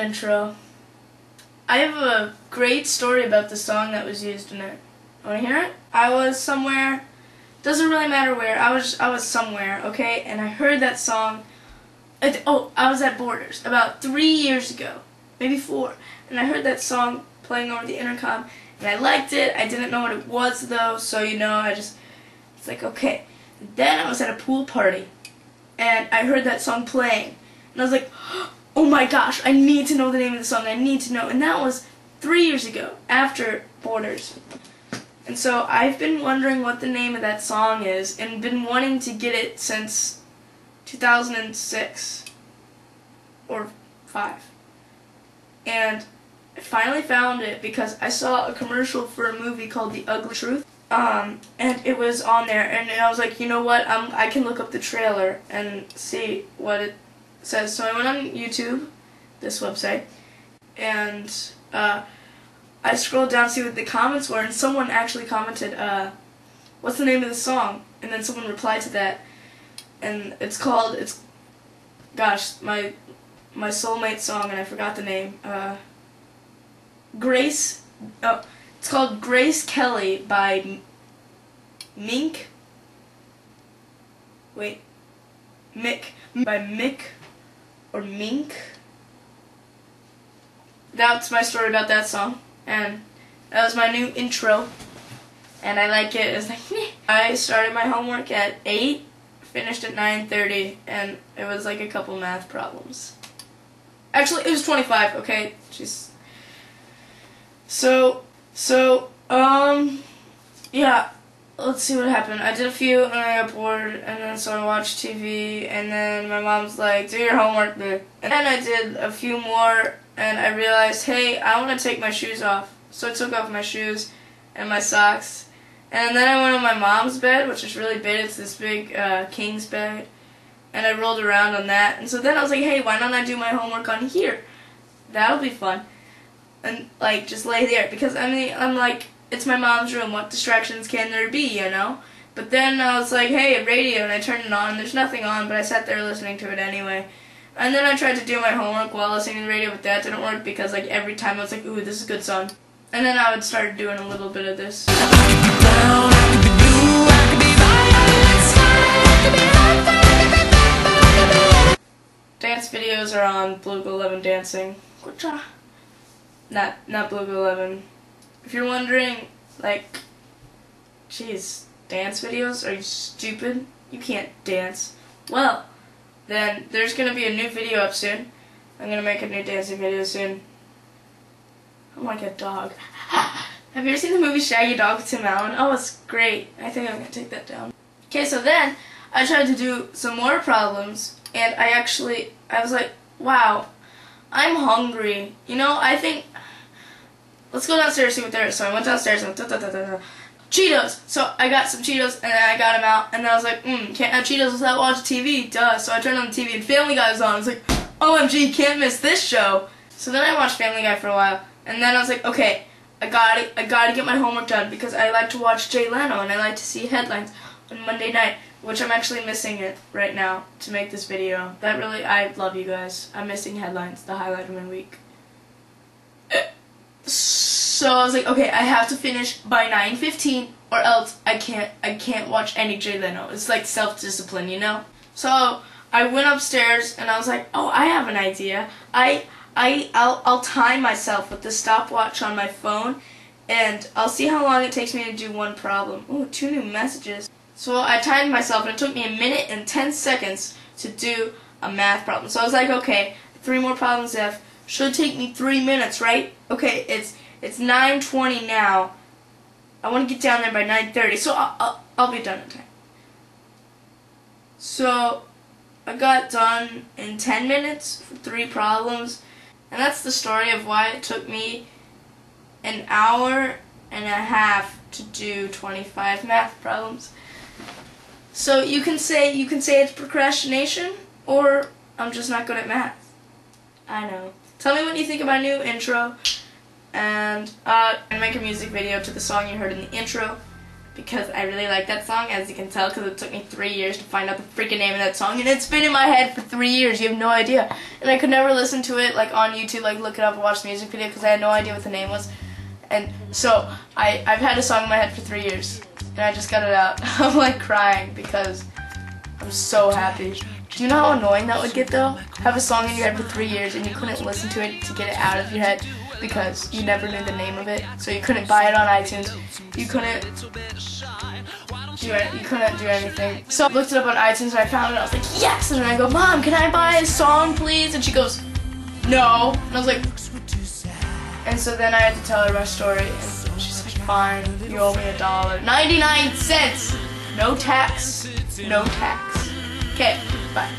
intro. I have a great story about the song that was used in it. Want to hear it? I was somewhere, doesn't really matter where, I was somewhere, okay, and I heard that song. I was at Borders about 3 years ago, maybe 4, and I heard that song playing over the intercom, and I liked it. I didn't know what it was though, so it's like, okay. Then I was at a pool party, and I heard that song playing, and I was like, oh my gosh, I need to know the name of the song, I need to know, and that was 3 years ago, after Borders. And so I've been wondering what the name of that song is, and been wanting to get it since 2006, or 5. And I finally found it because I saw a commercial for a movie called The Ugly Truth. And it was on there, and I was like, you know what, I can look up the trailer and see what it says. So I went on YouTube, this website, and I scrolled down to see what the comments were, and someone actually commented, what's the name of the song? And then someone replied to that, and it's gosh, my soulmate song, and I forgot the name, it's called Grace Kelly by Mick or Mink. That's my story about that song, and that was my new intro, and I like it. It's like, meh. I started my homework at 8, finished at 9:30, and it was like a couple math problems. Actually, it was 25, okay? Jeez. Yeah, let's see what happened. I did a few, and then I got bored, and then so I watched TV, and then my mom's like, do your homework, dude. And then I did a few more, and I realized, hey, I want to take my shoes off. So I took off my shoes and my socks, and then I went on my mom's bed, which is really big. It's this big king's bed, and I rolled around on that. And so then I was like, hey, why don't I do my homework on here? That'll be fun. And, like, just lay there, because, I mean, I'm like, it's my mom's room, what distractions can there be, you know? But then I was like, hey, a radio, and I turned it on, and there's nothing on, but I sat there listening to it anyway. And then I tried to do my homework while listening to the radio, but that didn't work, because, like, every time I was like, ooh, this is a good song. And then I would start doing a little bit of this. Dance videos are on Blue 11 Dancing. Not Blue 11. If you're wondering, like, jeez, dance videos? Are you stupid? You can't dance. Well, then there's gonna be a new video up soon. I'm gonna make a new dancing video soon. I'm like a dog. Have you ever seen the movie Shaggy Dog with Tim Allen? Oh, it's great. I think I'm gonna take that down. Okay, so then I tried to do some more problems, and I was like, wow, I'm hungry. You know, I think, let's go downstairs and see what there is. So I went downstairs and Cheetos! So I got some Cheetos, and then I got them out, and then I was like, can't have Cheetos without watching TV, duh. So I turned on the TV, and Family Guy was on. I was like, OMG, can't miss this show. So then I watched Family Guy for a while, and then I was like, okay, I gotta get my homework done, because I like to watch Jay Leno, and I like to see headlines on Monday night, which I'm actually missing it right now to make this video. I love you guys. I'm missing headlines, the highlight of my week. So I was like, okay, I have to finish by 9:15, or else I can't watch any Jay Leno. It's like self-discipline, you know? So I went upstairs, and I was like, oh, I have an idea. I'll time myself with the stopwatch on my phone, and I'll see how long it takes me to do one problem. Ooh, 2 new messages. So I timed myself, and it took me 1 minute and 10 seconds to do a math problem. So I was like, okay, 3 more problems left. Should take me 3 minutes, right? Okay, it's 9:20 now. I want to get down there by 9:30, so I'll be done in time. So I got done in 10 minutes for 3 problems, and that's the story of why it took me an hour and a half to do 25 math problems. So you can say it's procrastination, or I'm just not good at math. I know. Tell me what you think of my new intro, and make a music video to the song you heard in the intro. because I really like that song, as you can tell, because it took me 3 years to find out the freaking name of that song, and it's been in my head for 3 years. You have no idea. And I could never listen to it like on YouTube, like look it up and watch the music video, because I had no idea what the name was. And so I've had a song in my head for 3 years, and I just got it out. I'm like crying because I'm so happy. Do you know how annoying that would get though? Have a song in your head for 3 years and you couldn't listen to it to get it out of your head because you never knew the name of it. So you couldn't buy it on iTunes. You couldn't do anything. So I looked it up on iTunes and I found it. I was like, yes! And then I go, Mom, can I buy a song, please? And she goes, no. And I was like, and so then I had to tell her my story. And she's like, fine, you owe me $1. 99 cents! No tax. No tax. Okay, bye.